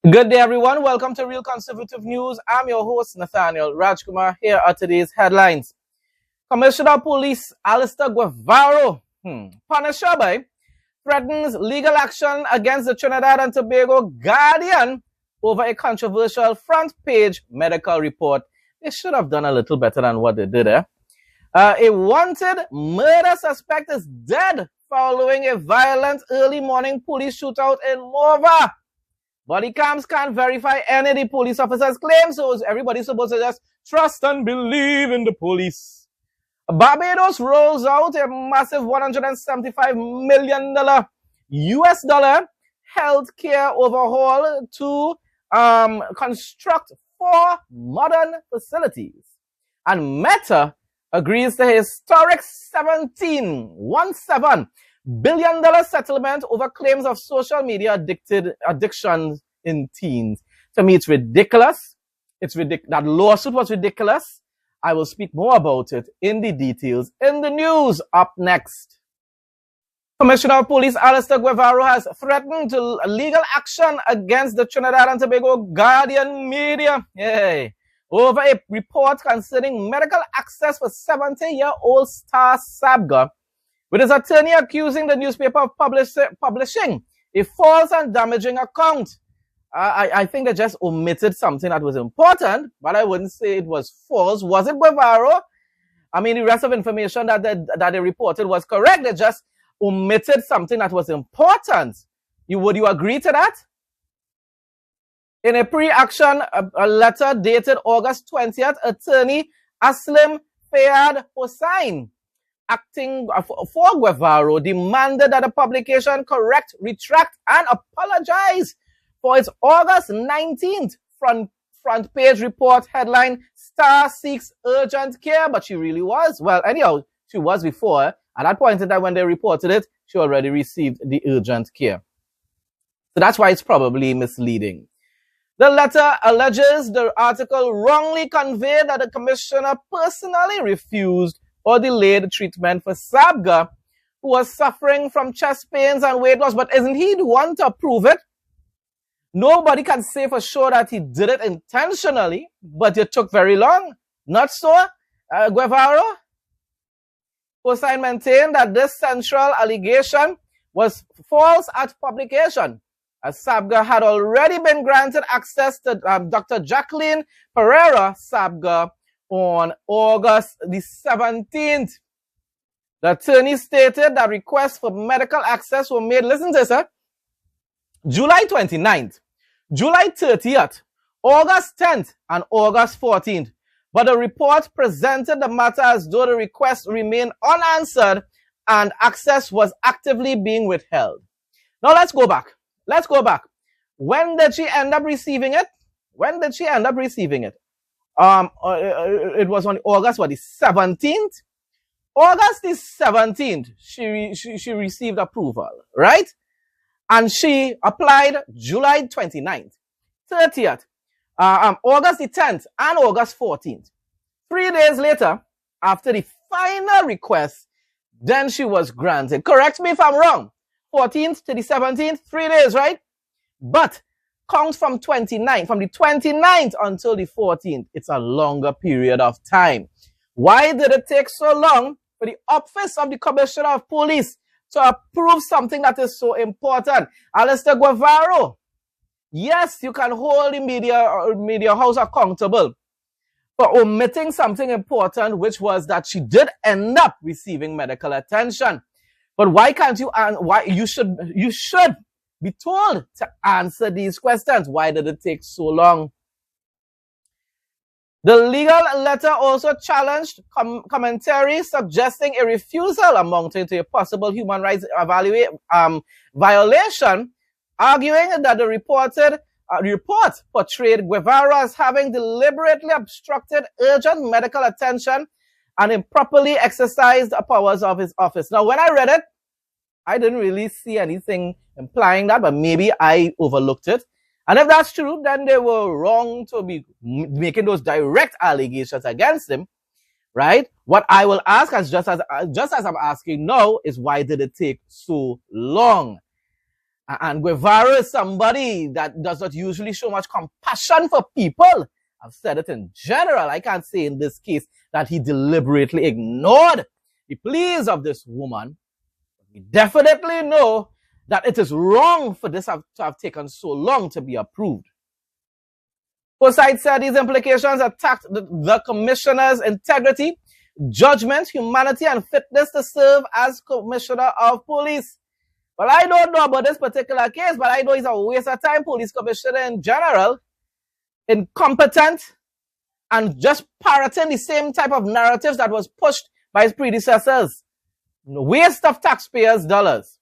Good day, everyone. Welcome to Real Conservative News. I'm your host, Nathaniel. Rajkumar. Here are today's headlines. Commissioner of Police Alistair Guevarro, Punisher by, threatens legal action against the Trinidad and Tobago Guardian over a controversial front-page medical report. They should have done a little better than what they did. A wanted murder suspect is dead following a violent early morning police shootout in Mova. Body cams can't verify any of the police officers' claims, so everybody's supposed to just trust and believe in the police. Barbados rolls out a massive $175 million US dollar healthcare overhaul to construct 4 modern facilities. And Meta agrees to a historic $17 billion settlement over claims of social media addictions in teens. To me, it's ridiculous. That lawsuit was ridiculous. I will speak more about it in the details in the news up next. Commissioner of Police Alistair Guevarro has threatened legal action against the Trinidad and Tobago Guardian media over a report concerning medical access for 70-year-old star Sabga, with his attorney accusing the newspaper of publishing a false and damaging account. I think they just omitted something that was important, but I wouldn't say it was false. Was it Guevarro? I mean, the rest of information that they reported was correct. They just omitted something that was important. Would you agree to that? In a pre-action letter dated August 20th, attorney Aslim Fayad Hossain, acting for Guevarro, demanded that the publication correct, retract, and apologize for its August 19th front page report headline, "Star Seeks Urgent Care," but she really was. Well, anyhow, she was before. At that point in time when they reported it, she already received the urgent care. So that's why it's probably misleading. The letter alleges the article wrongly conveyed that the commissioner personally refused or delayed treatment for Sabga, who was suffering from chest pains and weight loss. But isn't he the one to approve it? Nobody can say for sure that he did it intentionally, but it took very long. Not so, Guevarro? Hossain maintained that this central allegation was false at publication, as Sabga had already been granted access to Dr. Jacqueline Pereira Sabga on August the 17th. The attorney stated that requests for medical access were made, listen to this, July 29th, July 30th, August 10th, and August 14th. But the report presented the matter as though the requests remained unanswered and access was actively being withheld. Now let's go back. When did she end up receiving it? It was on August, the 17th? August the 17th, she received approval, right? And she applied July 29th, 30th, August the 10th, and August 14th. 3 days later, after the final request, then she was granted. Correct me if I'm wrong. 14th to the 17th, 3 days, right? But count from the 29th until the 14th. It's a longer period of time. Why did it take so long for the office of the Commissioner of Police to approve something that is so important? Alistair Guevarro, yes, you can hold the media house accountable for omitting something important, which was that she did end up receiving medical attention. But why can't you, why you should be told to answer these questions? Why did it take so long? The legal letter also challenged commentary suggesting a refusal amounting to a possible human rights violation, arguing that the report portrayed Guevarro as having deliberately obstructed urgent medical attention and improperly exercised the powers of his office. Now, when I read it, I didn't really see anything implying that, but maybe I overlooked it. And if that's true, then they were wrong to be making those direct allegations against him, right? What I will ask, just as I'm asking now, is why did it take so long? And Guevarro is somebody that does not usually show much compassion for people. I've said it in general. I can't say in this case that he deliberately ignored the pleas of this woman. We definitely know that it is wrong for this to have taken so long to be approved. Both sides said these implications attacked the commissioner's integrity, judgment, humanity, and fitness to serve as commissioner of police. Well, I don't know about this particular case, but I know he's a waste of time. Police commissioner in general, incompetent, and just parroting the same type of narratives that was pushed by his predecessors. Waste of taxpayers' dollars.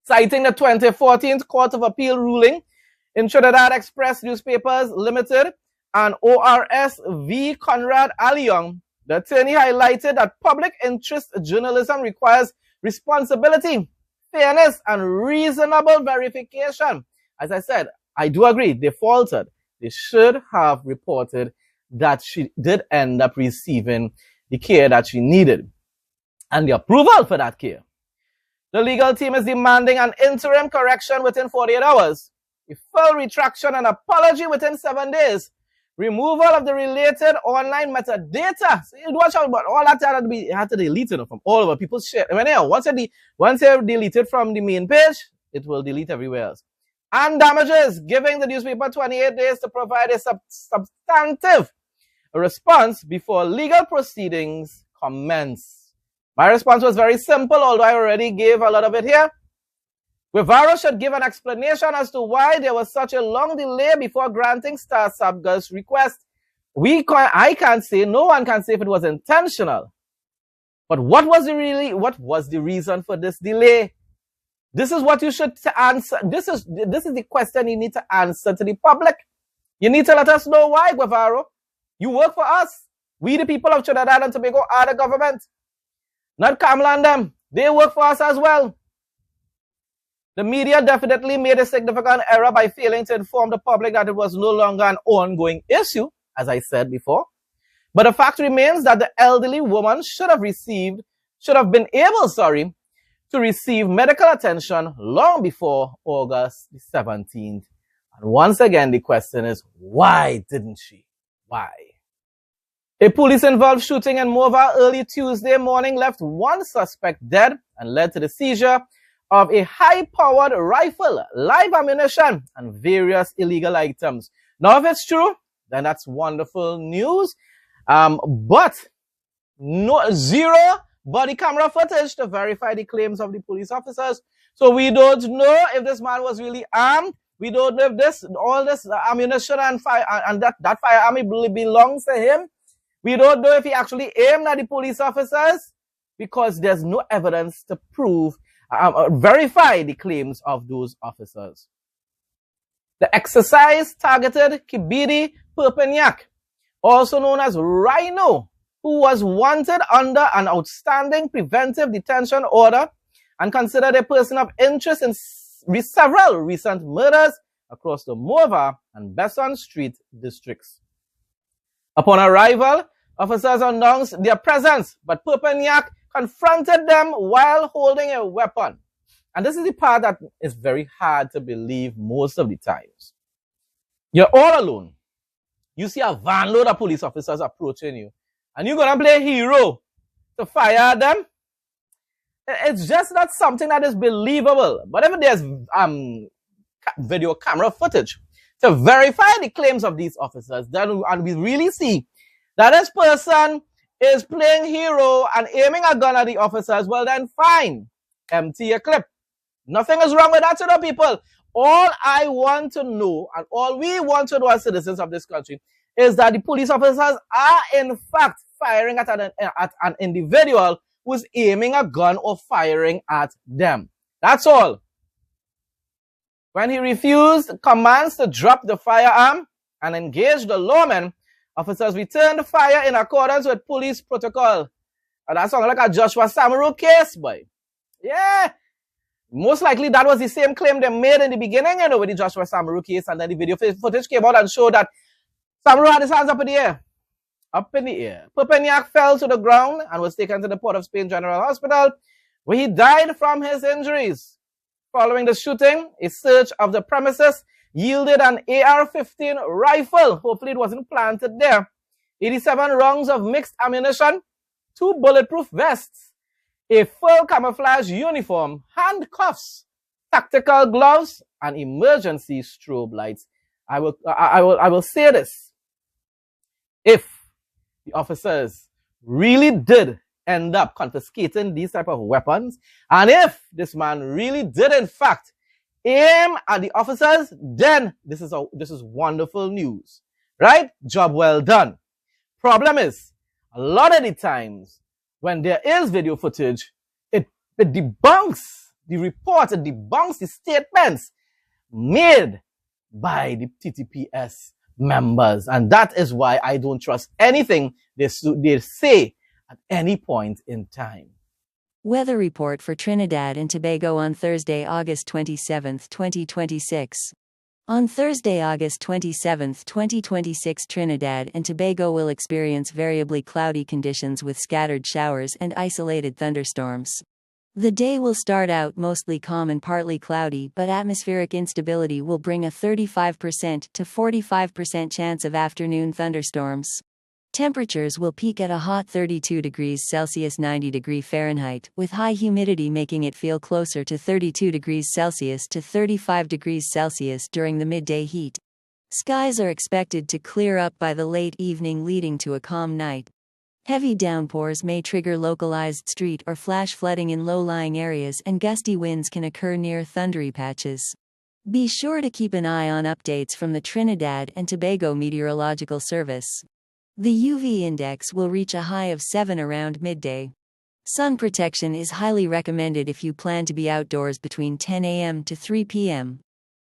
Citing the 2014 Court of Appeal ruling in Trinidad Express Newspapers Limited and ORS v. Conrad Aliong, the attorney highlighted that public interest journalism requires responsibility, fairness, and reasonable verification. As I said, I do agree, they faltered. They should have reported that she did end up receiving the care that she needed and the approval for that care. The legal team is demanding an interim correction within 48 hours, a full retraction and apology within 7 days, removal of the related online metadata. So you watch out, but all that had to delete it from all over people's shit. I mean, once you delete it from the main page, it will delete everywhere else. And damages, giving the newspaper 28 days to provide a substantive response before legal proceedings commence. My response was very simple, although I already gave a lot of it here. Guevarro should give an explanation as to why there was such a long delay before granting Star Sabga's request. I can't say, no one can say if it was intentional. But what was the reason for this delay? This is what you should answer. This is the question you need to answer to the public. You need to let us know why, Guevarro. You work for us. We, the people of Trinidad and Tobago, are the government. Not Kamala and them. They work for us as well. The media definitely made a significant error by failing to inform the public that it was no longer an ongoing issue, as I said before. But the fact remains that the elderly woman should have been able to receive medical attention long before August the 17th. And once again, the question is, why didn't she? Why? A police-involved shooting in Mova early Tuesday morning left one suspect dead and led to the seizure of a high-powered rifle, live ammunition, and various illegal items. Now, if it's true, then that's wonderful news. But zero body camera footage to verify the claims of the police officers. So we don't know if this man was really armed. We don't know if all this ammunition and fire and that firearm belongs to him. We don't know if he actually aimed at the police officers because there's no evidence to prove, verify the claims of those officers. The exercise targeted Kibidi Perpignac, also known as Rhino, who was wanted under an outstanding preventive detention order and considered a person of interest in several recent murders across the Mova and Besson Street districts. Upon arrival, officers announced their presence, but Perpignac confronted them while holding a weapon. And this is the part that is very hard to believe most of the times. You're all alone. You see a van load of police officers approaching you, and you're going to play hero to fire at them? It's just not something that is believable. But if there's video camera footage to verify the claims of these officers, and we really see that this person is playing hero and aiming a gun at the officers, well then fine. Empty a clip. Nothing is wrong with that, people. All I want to know, and all we want to know as citizens of this country, is that the police officers are in fact firing at an individual who's aiming a gun or firing at them. That's all. When he refused commands to drop the firearm and engage the lawman, officers returned fire in accordance with police protocol. And that sounds like a Joshua Samaru case, boy. Yeah. Most likely that was the same claim they made in the beginning, with the Joshua Samaru case, and then the video footage came out and showed that Samaru had his hands up in the air. Up in the air. Perpignac fell to the ground and was taken to the Port of Spain General Hospital, where he died from his injuries. Following the shooting, a search of the premises yielded an AR-15 rifle. Hopefully it wasn't planted there. 87 rounds of mixed ammunition, 2 bulletproof vests, a full camouflage uniform, handcuffs, tactical gloves, and emergency strobe lights. I will say this. If the officers really did end up confiscating these type of weapons, and if this man really did in fact aim at the officers, then this is wonderful news, right? Job well done. Problem is, a lot of the times when there is video footage, it debunks the report, it debunks the statements made by the TTPS members. And that is why I don't trust anything they say at any point in time. Weather report for Trinidad and Tobago on Thursday, August 27, 2026. On Thursday, August 27, 2026, Trinidad and Tobago will experience variably cloudy conditions with scattered showers and isolated thunderstorms. The day will start out mostly calm and partly cloudy, but atmospheric instability will bring a 35% to 45% chance of afternoon thunderstorms. Temperatures will peak at a hot 32 degrees Celsius 90 degrees Fahrenheit, with high humidity making it feel closer to 32 degrees Celsius to 35 degrees Celsius during the midday heat. Skies are expected to clear up by the late evening, leading to a calm night. Heavy downpours may trigger localized street or flash flooding in low-lying areas, and gusty winds can occur near thundery patches. Be sure to keep an eye on updates from the Trinidad and Tobago Meteorological Service. The UV index will reach a high of 7 around midday. Sun protection is highly recommended if you plan to be outdoors between 10 a.m. to 3 p.m.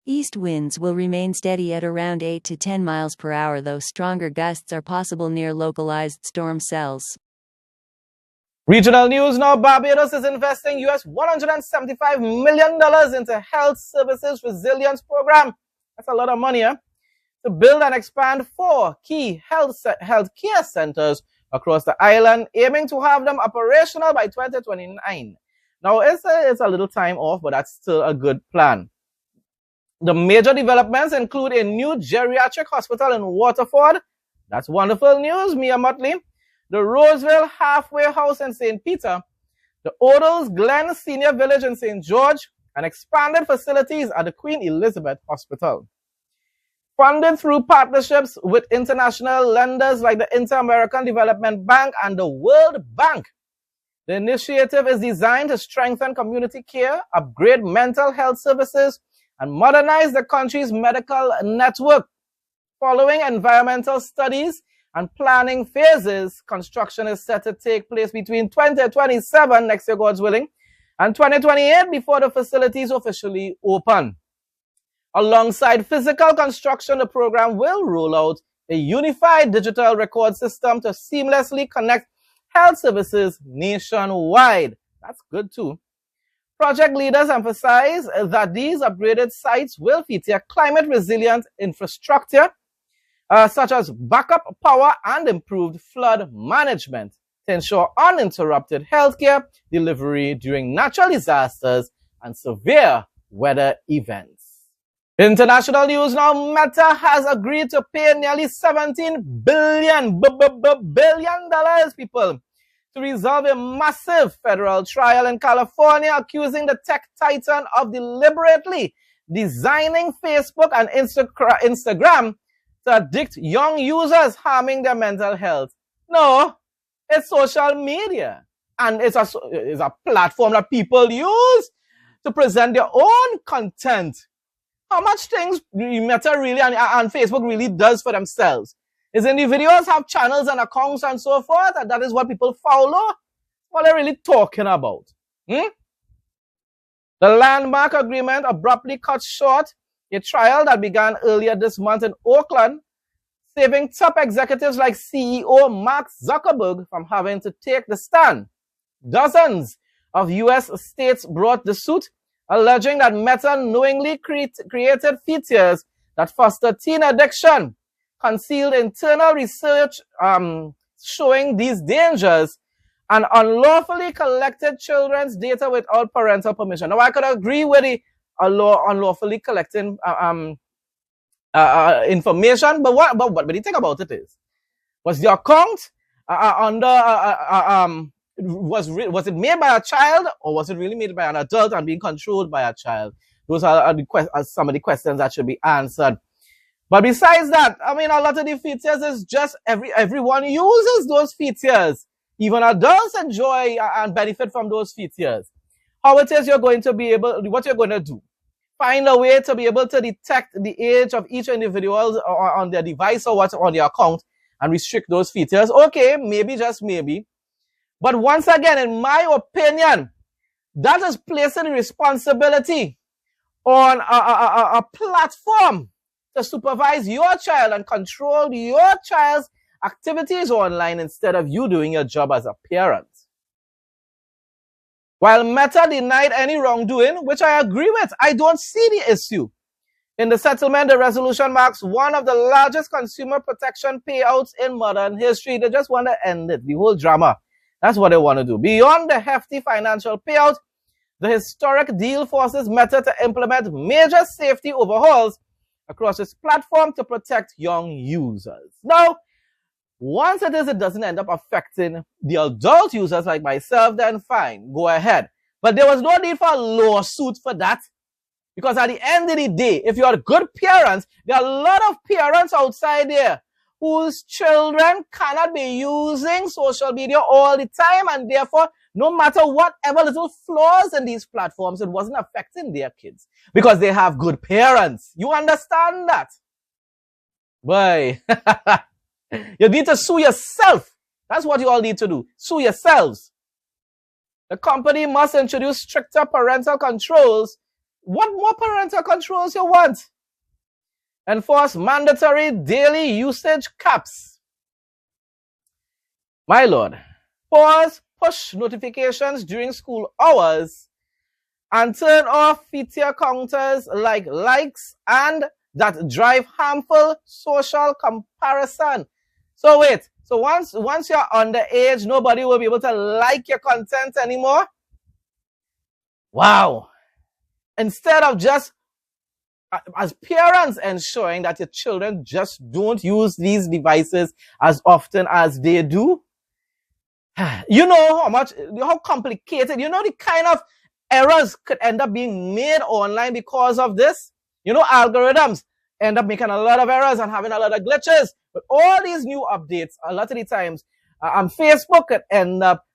East winds will remain steady at around 8 to 10 miles per hour, though stronger gusts are possible near localized storm cells. Regional news now. Barbados is investing US $175 million into Health Services Resilience Program. That's a lot of money, to build and expand 4 key healthcare centers across the island, aiming to have them operational by 2029. Now, it's a little time off, but that's still a good plan. The major developments include a new geriatric hospital in Waterford. That's wonderful news, Mia Motley. The Roseville Halfway House in St. Peter. The Odals Glen Senior Village in St. George. And expanded facilities at the Queen Elizabeth Hospital. Funded through partnerships with international lenders like the Inter-American Development Bank and the World Bank. The initiative is designed to strengthen community care, upgrade mental health services, and modernize the country's medical network. Following environmental studies and planning phases, construction is set to take place between 2027, next year, God's willing, and 2028 before the facilities officially open. Alongside physical construction, the program will roll out a unified digital record system to seamlessly connect health services nationwide. That's good too. Project leaders emphasize that these upgraded sites will feature climate-resilient infrastructure, such as backup power and improved flood management, to ensure uninterrupted healthcare delivery during natural disasters and severe weather events. International news now. Meta has agreed to pay nearly $17 billion, people, to resolve a massive federal trial in California accusing the tech titan of deliberately designing Facebook and Instagram to addict young users, harming their mental health. No, it's social media, and it's a platform that people use to present their own content. How much things Meta really and Facebook really does for themselves is individuals have channels and accounts and so forth, and that is what people follow. What they're really talking about. The landmark agreement abruptly cut short a trial that began earlier this month in Oakland, saving top executives like CEO Mark Zuckerberg from having to take the stand. Dozens of U.S. states brought the suit, alleging that Meta knowingly created features that foster teen addiction, concealed internal research showing these dangers, and unlawfully collected children's data without parental permission. Now, I could agree with the unlawfully collecting information. But the thing about it is, was the account was it made by a child, or was it really made by an adult and being controlled by a child? Those are some of the questions that should be answered. But besides that, I mean, a lot of the features is just everyone uses those features. Even adults enjoy and benefit from those features. How it is you're going to be able, what you're going to do, find a way to be able to detect the age of each individual on their device or what's on their account and restrict those features. Okay, maybe, just maybe. But once again, in my opinion, that is placing responsibility on a platform to supervise your child and control your child's activities online instead of you doing your job as a parent. While Meta denied any wrongdoing, which I agree with, I don't see the issue. In the settlement, the resolution marks one of the largest consumer protection payouts in modern history. They just want to end it, the whole drama. That's what they want to do. Beyond the hefty financial payout, the historic deal forces Meta to implement major safety overhauls across its platform to protect young users. Now, once it doesn't end up affecting the adult users like myself, then fine, go ahead. But there was no need for a lawsuit for that. Because at the end of the day, if you're good parents, there are a lot of parents outside there whose children cannot be using social media all the time, and therefore, no matter whatever little flaws in these platforms, it wasn't affecting their kids because they have good parents. You understand that? Boy, you need to sue yourself. That's what you all need to do. Sue yourselves. The company must introduce stricter parental controls. What more parental controls you want? Enforce mandatory daily usage caps. My lord, pause push notifications during school hours and turn off feature counters like likes and that drive harmful social comparison. So wait, so once you're underage, nobody will be able to like your content anymore? Wow. Instead of just as parents ensuring that your children just don't use these devices as often as they do. You know how complicated, you know the kind of errors could end up being made online because of this. You know, algorithms end up making a lot of errors and having a lot of glitches. But all these new updates, a lot of the times, Facebook could end up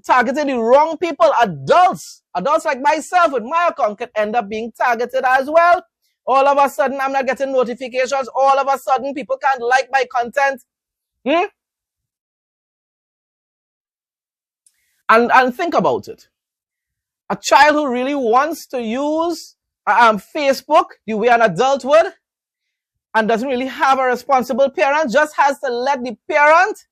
targeting the wrong people. Adults like myself with my account could end up being targeted as well. All of a sudden, I'm not getting notifications. All of a sudden, people can't like my content. And think about it. A child who really wants to use Facebook the way an adult would and doesn't really have a responsible parent just has to let the parent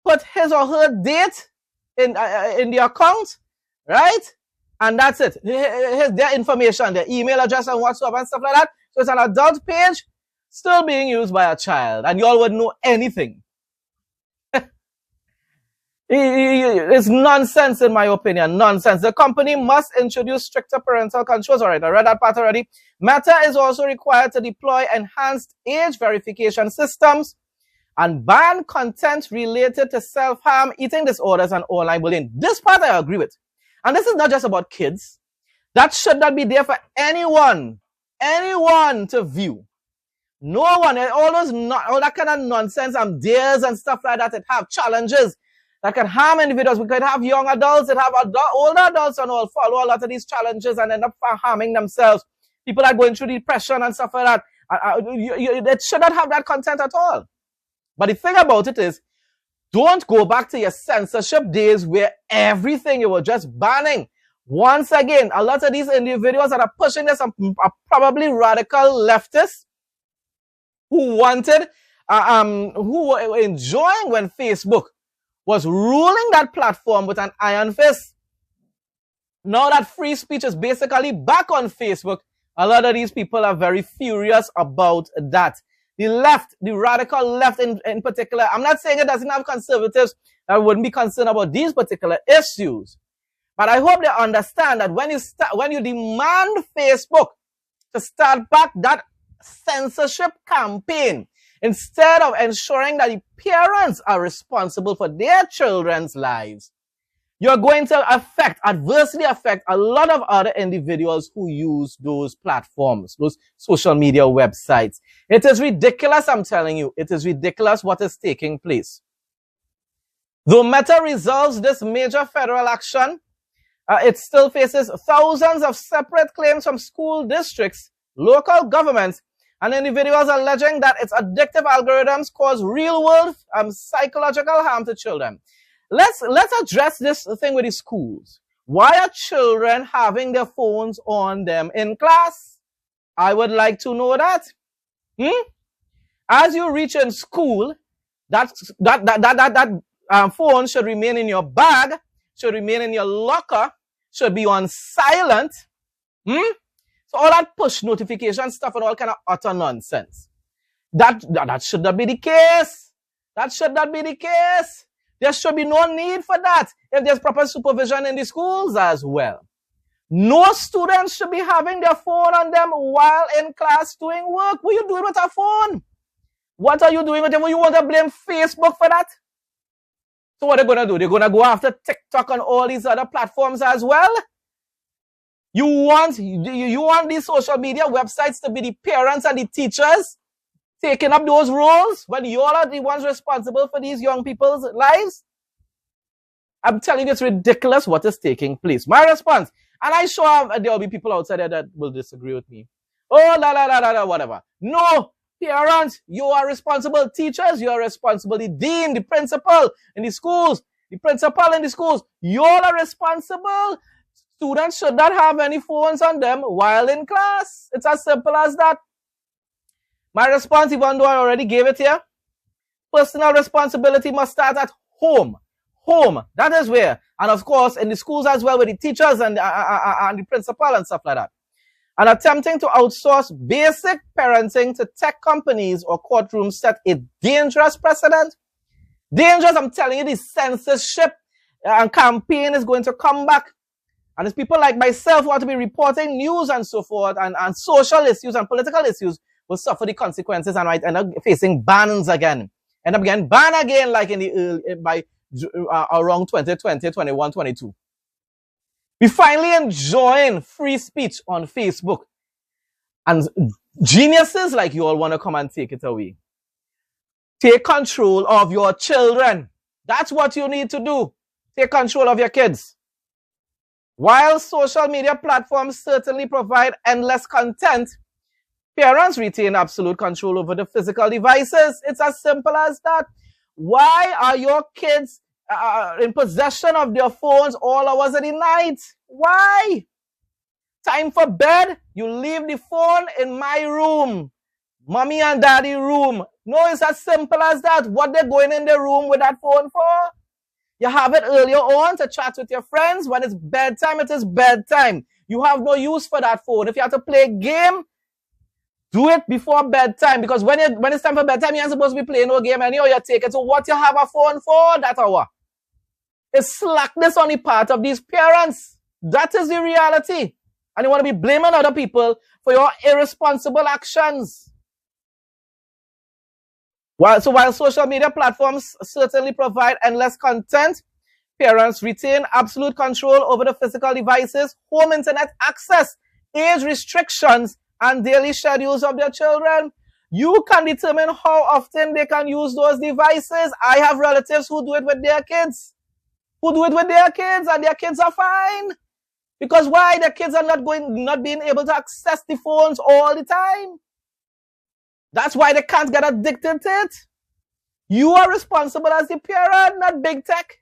put his or her date in the account, right? And that's it. Here's their information, their email address and WhatsApp and stuff like that. So it's an adult page still being used by a child, and y'all wouldn't know anything. It's nonsense, in my opinion. Nonsense. The company must introduce stricter parental controls. All right, I read that part already. Meta is also required to deploy enhanced age verification systems and ban content related to self-harm, eating disorders, and online bullying. This part I agree with. And this is not just about kids. That should not be there for anyone to view. No one, all that kind of nonsense and dares and stuff like that have challenges that can harm individuals. We could have young adults that have older adults and all follow a lot of these challenges and end up harming themselves. People are going through depression and stuff like that. It should not have that content at all. But the thing about it is, don't go back to your censorship days where everything you were just banning. Once again, a lot of these individuals that are pushing this are probably radical leftists who wanted, who were enjoying when Facebook was ruling that platform with an iron fist. Now that free speech is basically back on Facebook, a lot of these people are very furious about that. The left, the radical left in particular, I'm not saying it doesn't have conservatives that wouldn't be concerned about these particular issues. But I hope they understand that when you demand Facebook to start back that censorship campaign, instead of ensuring that the parents are responsible for their children's lives, you're going to adversely affect a lot of other individuals who use those platforms, those social media websites. It is ridiculous, I'm telling you. It is ridiculous what is taking place. Though Meta resolves this major federal action, it still faces thousands of separate claims from school districts, local governments, and individuals alleging that its addictive algorithms cause real-world psychological harm to children. Let's address this thing with the schools. Why are children having their phones on them in class? I would like to know that. As you reach in school, that phone should remain in your bag, should remain in your locker, should be on silent. So all that push notification stuff and all kind of utter nonsense. That should not be the case. That should not be the case. There should be no need for that if there's proper supervision in the schools as well. No students should be having their phone on them while in class doing work. What are you doing with a phone? What are you doing with it? You want to blame Facebook for that? So what are they going to do? They're going to go after TikTok and all these other platforms as well? You want these social media websites to be the parents and the teachers taking up those roles when you all are the ones responsible for these young people's lives? I'm telling you, it's ridiculous what is taking place. My response, and I'm sure there will be people outside there that will disagree with me. Oh, whatever. No, parents, you are responsible. Teachers, you are responsible. The dean, the principal in the schools, the principal in the schools, you all are responsible. Students should not have any phones on them while in class. It's as simple as that. My response, even though I already gave it here, personal responsibility must start at home. Home, that is where. And of course, in the schools as well, with the teachers and the principal and stuff like that. And attempting to outsource basic parenting to tech companies or courtrooms set a dangerous precedent. Dangerous, I'm telling you, the censorship and campaign is going to come back. And it's people like myself who want to be reporting news and so forth, and social issues and political issues will suffer the consequences and might end up facing bans again. End up getting banned again like in the around 2020, 21, 22. We finally enjoying free speech on Facebook. And geniuses like you all want to come and take it away. Take control of your children. That's what you need to do. Take control of your kids. While social media platforms certainly provide endless content, parents retain absolute control over the physical devices. It's as simple as that. Why are your kids in possession of their phones all hours of the night? Why? Time for bed, you leave the phone in my room. Mommy and daddy room. No, it's as simple as that. What they're going in the room with that phone for? You have it earlier on to chat with your friends. When it's bedtime, it is bedtime. You have no use for that phone. If you have to play a game, do it before bedtime. Because when it's time for bedtime, you're not supposed to be playing no game anyhow. You take it. So what you have a phone for that hour? It's slackness on the part of these parents. That is the reality. And you want to be blaming other people for your irresponsible actions. While social media platforms certainly provide endless content, parents retain absolute control over the physical devices, home internet access, age restrictions, and daily schedules of their children. You can determine how often they can use those devices. I have relatives who do it with their kids. And their kids are fine. Because why? Their kids are not being able to access the phones all the time. That's why they can't get addicted to it. You are responsible as the parent, not big tech.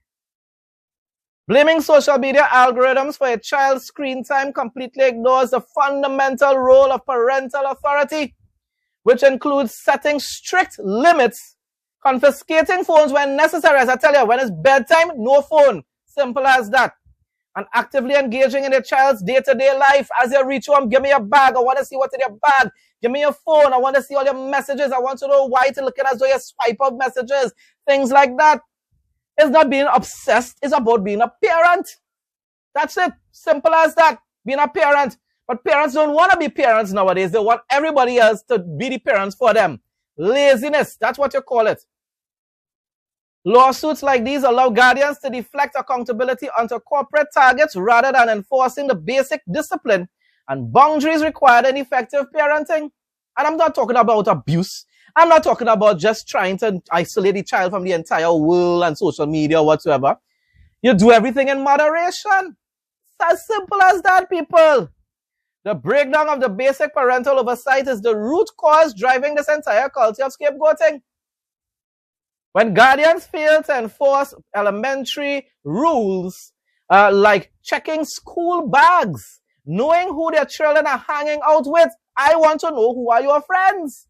Blaming social media algorithms for a child's screen time completely ignores the fundamental role of parental authority, which includes setting strict limits, confiscating phones when necessary. As I tell you, when it's bedtime, no phone. Simple as that. And actively engaging in a child's day-to-day life. As you reach home, give me your bag. I want to see what's in your bag. Give me your phone. I want to see all your messages. I want to know why it's looking as though you swipe up messages. Things like that. It's not being obsessed. It's about being a parent. That's it. Simple as that. Being a parent. But parents don't want to be parents nowadays. They want everybody else to be the parents for them. Laziness. That's what you call it. Lawsuits like these allow guardians to deflect accountability onto corporate targets rather than enforcing the basic discipline and boundaries required in effective parenting. And I'm not talking about abuse. I'm not talking about just trying to isolate the child from the entire world and social media or whatsoever. You do everything in moderation. It's as simple as that, people. The breakdown of the basic parental oversight is the root cause driving this entire culture of scapegoating. When guardians fail to enforce elementary rules like checking school bags, knowing who their children are hanging out with, I want to know who are your friends.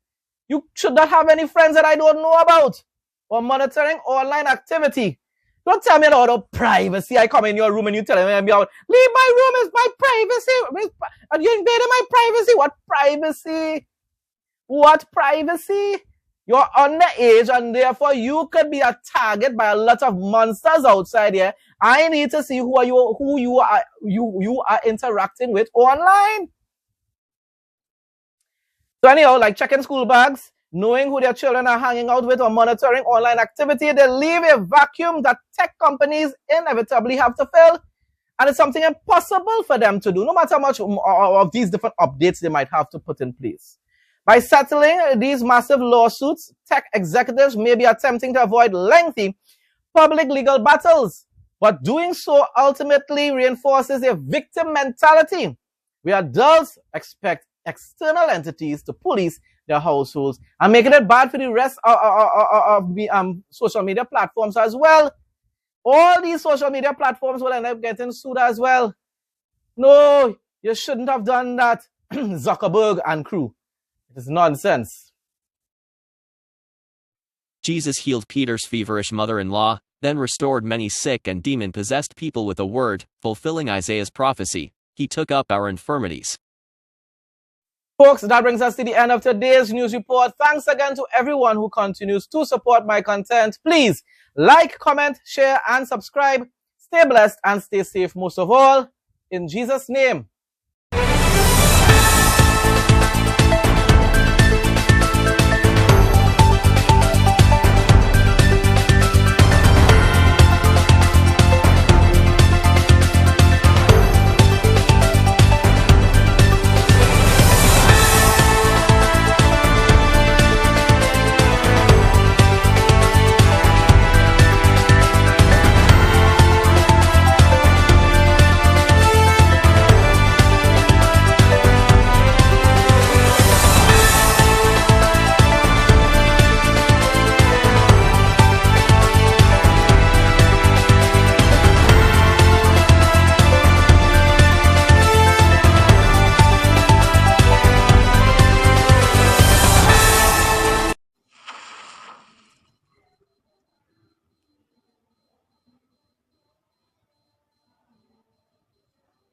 You should not have any friends that I don't know about. Or monitoring online activity. Don't tell me about privacy. I come in your room and you tell me, leave my room, it's my privacy. Are you invading my privacy? What privacy? What privacy? You're underage and therefore you could be a target by a lot of monsters outside here. I need to see who you are interacting with online. So anyhow, like checking school bags, knowing who their children are hanging out with, or monitoring online activity, they leave a vacuum that tech companies inevitably have to fill. And it's something impossible for them to do, no matter how much of these different updates they might have to put in place. By settling these massive lawsuits, tech executives may be attempting to avoid lengthy public legal battles, but doing so ultimately reinforces a victim mentality, where adults expect external entities to police their households and making it bad for the rest of the social media platforms as well. All these social media platforms will end up getting sued as well. No, you shouldn't have done that, Zuckerberg and crew. It is nonsense. Jesus healed Peter's feverish mother-in-law, then restored many sick and demon-possessed people with a word, fulfilling Isaiah's prophecy. He took up our infirmities. Folks, that brings us to the end of today's news report. Thanks again to everyone who continues to support my content. Please like, comment, share, and subscribe. Stay blessed and stay safe most of all. In Jesus' name.